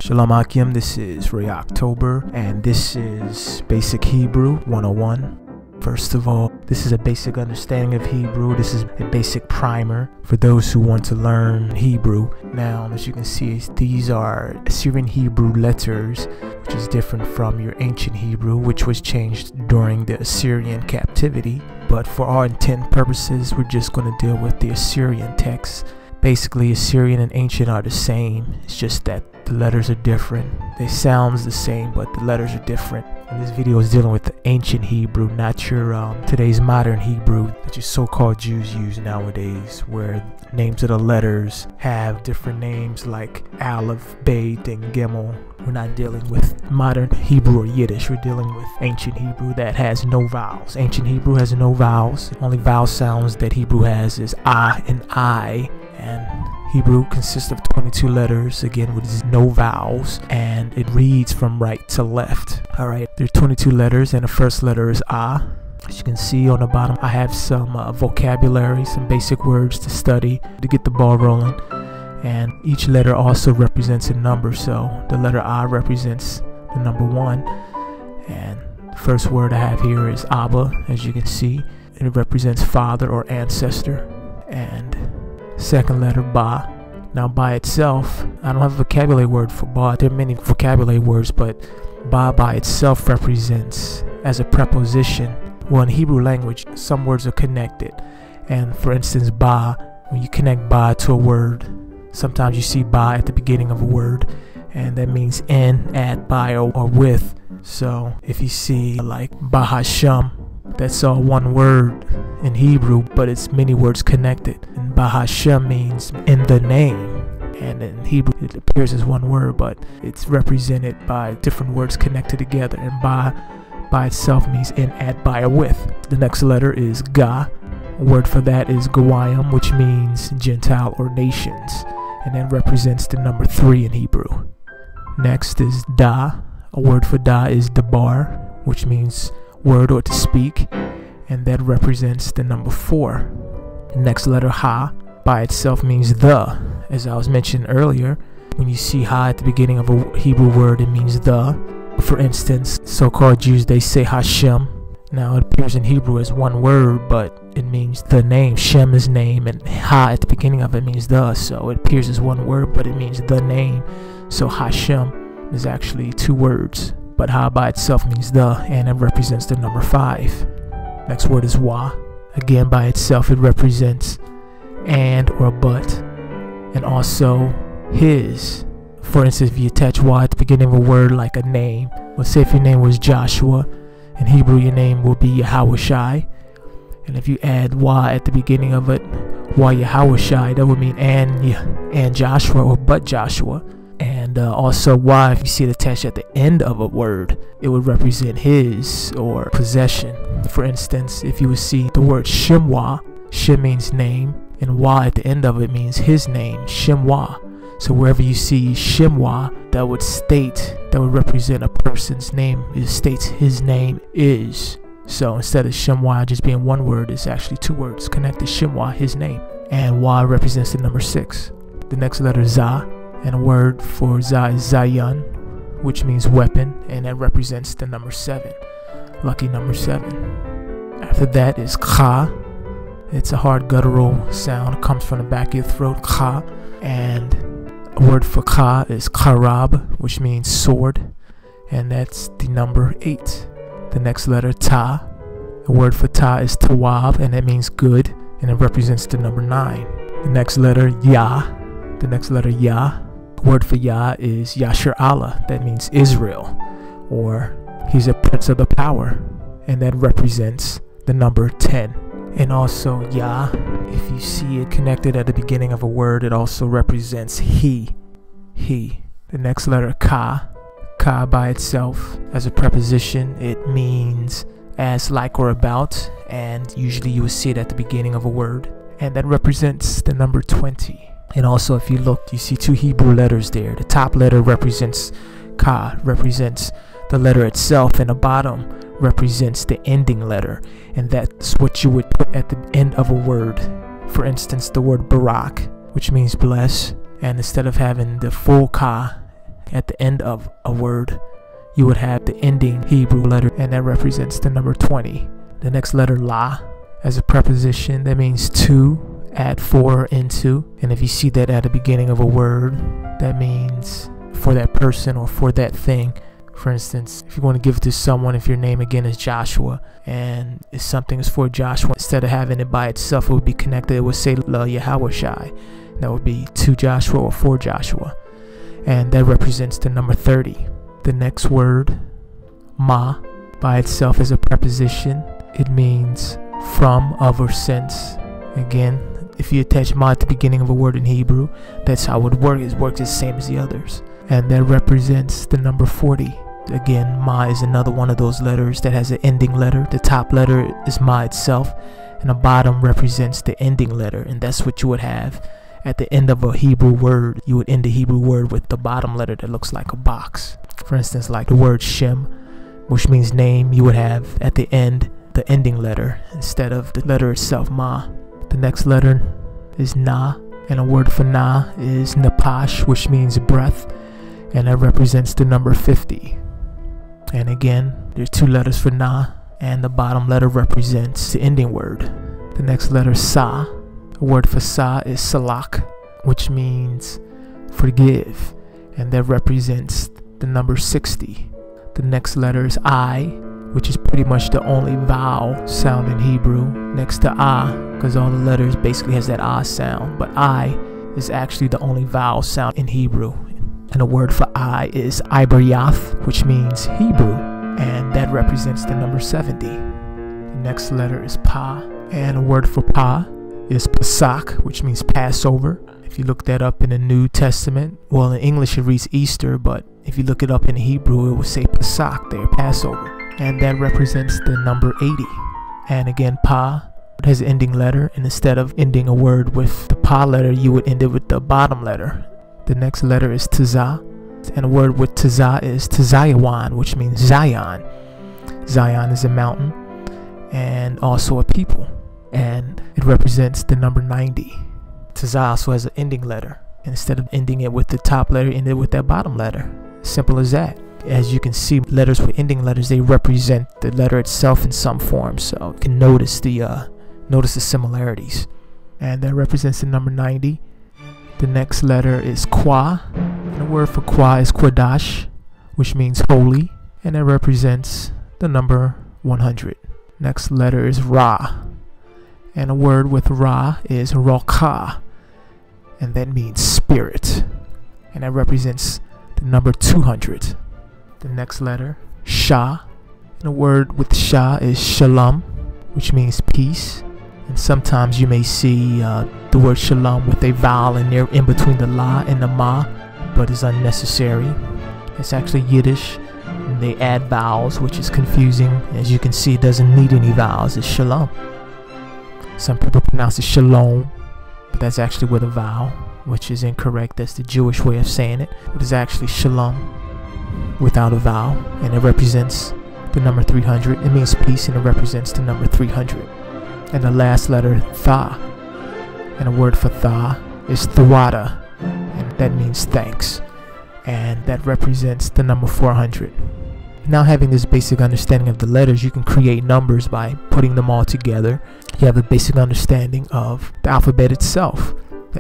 Shalom Akim, this is Ray October, and this is Basic Hebrew 101. First of all, this is a basic understanding of Hebrew. This is a basic primer for those who want to learn Hebrew. Now, as you can see, these are Assyrian Hebrew letters, which is different from your ancient Hebrew, which was changed during the Assyrian captivity. But for our intent purposes, we're just going to deal with the Assyrian text. Basically, Assyrian and ancient are the same. It's just that the letters are different. They sound the same, but the letters are different. And this video is dealing with the ancient Hebrew, not your today's modern Hebrew that your so-called Jews use nowadays, where names of the letters have different names like Aleph, Bet, and Gimel. We're not dealing with modern Hebrew or Yiddish. We're dealing with ancient Hebrew that has no vowels. Ancient Hebrew has no vowels. The only vowel sounds that Hebrew has is ah and I. And Hebrew consists of 22 letters, again with no vowels, and it reads from right to left. Alright, there are 22 letters, and the first letter is ah. As you can see on the bottom, I have some vocabulary, some basic words to study to get the ball rolling. And each letter also represents a number, so the letter ah represents the number 1. And the first word I have here is Abba, as you can see. It represents father or ancestor. And second letter, Ba. Now, by itself, I don't have a vocabulary word for Ba. There are many vocabulary words, but Ba by itself represents as a preposition. Well, in Hebrew language, some words are connected. And for instance, Ba, when you connect Ba to a word, sometimes you see Ba at the beginning of a word, and that means in, at, by, or with. So if you see like BaHaSham, that's all one word in Hebrew, but it's many words connected. And BaHaSham means in the name. And in Hebrew, it appears as one word, but it's represented by different words connected together. And by itself means in, at, by, or with. The next letter is Ga. A word for that is Gawayim, which means Gentile or nations. And that represents the number 3 in Hebrew. Next is Da. A word for Da is Dabar, which means word or to speak, and that represents the number 4. The next letter, Ha, by itself means the. As I was mentioning earlier, when you see Ha at the beginning of a Hebrew word, it means the. For instance, so-called Jews, they say Hashem. Now it appears in Hebrew as one word, but it means the name. Shem is name, and Ha at the beginning of it means the. So it appears as one word, but it means the name. So Hashem is actually 2 words. But Ha by itself means the, and it represents the number 5. Next word is Wa. Again, by itself, it represents and or but, and also his. For instance, if you attach Wa at the beginning of a word like a name, let's say if your name was Joshua, in Hebrew your name will be Yahawashai. And if you add Wa at the beginning of it, Wa Yahawashai, that would mean and Joshua or but Joshua. And also Wa, if you see it attached at the end of a word, it would represent his or possession. For instance, if you would see the word Shemwa, Shem means name, and Wa at the end of it means his name, Shemwa. So wherever you see Shemwa, that would represent a person's name. It states his name is. So instead of Shemwa just being one word, it's actually 2 words connected. Shemwa, his name. And Wa represents the number 6. The next letter, Za. And a word for Za is Zayan, which means weapon, and that represents the number 7, lucky number 7. After that is Kha. It's a hard guttural sound. It comes from the back of your throat, Kha. And a word for Kha is Karab, which means sword, and that's the number 8. The next letter, Ta. A word for Ta is Tawab, and that means good, and it represents the number 9. The next letter, Ya. The next letter, Ya. The word for Yah is Yashar Allah, that means Israel, or he's a prince of the power, and that represents the number 10. And also Yah, if you see it connected at the beginning of a word, it also represents he. The next letter, Ka. Ka by itself as a preposition, it means as, like, or about, and usually you will see it at the beginning of a word, and that represents the number 20. And also, if you look, you see 2 Hebrew letters there. The top letter represents Ka, represents the letter itself, and the bottom represents the ending letter. And that's what you would put at the end of a word. For instance, the word Barak, which means bless. And instead of having the full Ka at the end of a word, you would have the ending Hebrew letter, and that represents the number 20. The next letter, la, as a preposition, that means to, add for, into. And if you see that at the beginning of a word, that means for that person or for that thing. For instance, if you want to give it to someone, if your name again is Joshua, and if something is for Joshua, instead of having it by itself, it would be connected. It would say BaHaSham. That would be to Joshua or for Joshua. And that represents the number 30. The next word, ma, by itself as a preposition, it means from, of, or since. Again, if you attach ma at the beginning of a word in Hebrew, that's how it would work. It works the same as the others. And that represents the number 40. Again, ma is another one of those letters that has an ending letter. The top letter is ma itself, and the bottom represents the ending letter, and that's what you would have at the end of a Hebrew word. You would end the Hebrew word with the bottom letter that looks like a box. For instance, like the word Shem, which means name, you would have at the end the ending letter instead of the letter itself, ma. The next letter is na, and a word for na is napash, which means breath, and that represents the number 50. And again, there's two letters for na, and the bottom letter represents the ending word. The next letter, sa. The word for sa is salak, which means forgive, and that represents the number 60. The next letter is I, which is pretty much the only vowel sound in Hebrew next to ah, because all the letters basically has that ah sound, but I is actually the only vowel sound in Hebrew. And the word for I is Iberyath, which means Hebrew, and that represents the number 70. The next letter is Pa, and a word for Pa is Pesach, which means Passover. If you look that up in the New Testament, well, in English it reads Easter, but if you look it up in Hebrew, it will say Pesach there, Passover. And that represents the number 80. And again, Pa has an ending letter, and instead of ending a word with the Pa letter, you would end it with the bottom letter. The next letter is Tazah, and a word with Tazah is Tazayawan, which means Zion. Zion is a mountain and also a people, and it represents the number 90. Tazah also has an ending letter, and instead of ending it with the top letter, end it with that bottom letter. Simple as that. As you can see, letters with ending letters, they represent the letter itself in some form, so you can notice the similarities. And that represents the number 90. The next letter is Kwa, and the word for Kwa is Quadash, which means holy, and it represents the number 100. Next letter is Ra, and a word with Ra is Roka, and that means spirit, and that represents the number 200. The next letter, Shah, and a word with Shah is Shalom, which means peace. And sometimes you may see the word shalom with a vowel in there in between the la and the ma, but it's unnecessary. It's actually Yiddish, and they add vowels, which is confusing. As you can see, it doesn't need any vowels. It's shalom. Some people pronounce it shalom, but that's actually with a vowel, which is incorrect. That's the Jewish way of saying it. It is actually shalom without a vowel, and it represents the number 300. It means peace, and it represents the number 300. And the last letter, Tha, and a word for Tha is Thawada, and that means thanks, and that represents the number 400. Now, having this basic understanding of the letters, you can create numbers by putting them all together. You have a basic understanding of the alphabet itself.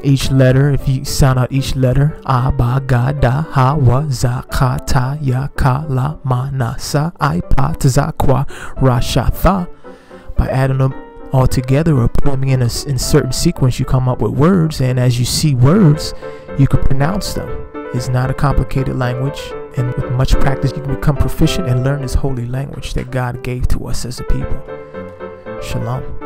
Each letter, if you sound out each letter, A, Ba, Ga, Da, Ha, Wa, Za, Ka, Ta, Ya, Ka, La, Ma, Na, Sa, I, Pa, Ta, Za, Kwa, Ra, Sha, Tha, by adding them all together or putting them in a certain sequence, you come up with words, and as you see words, you can pronounce them. It's not a complicated language, and with much practice you can become proficient and learn this holy language that God gave to us as a people. Shalom.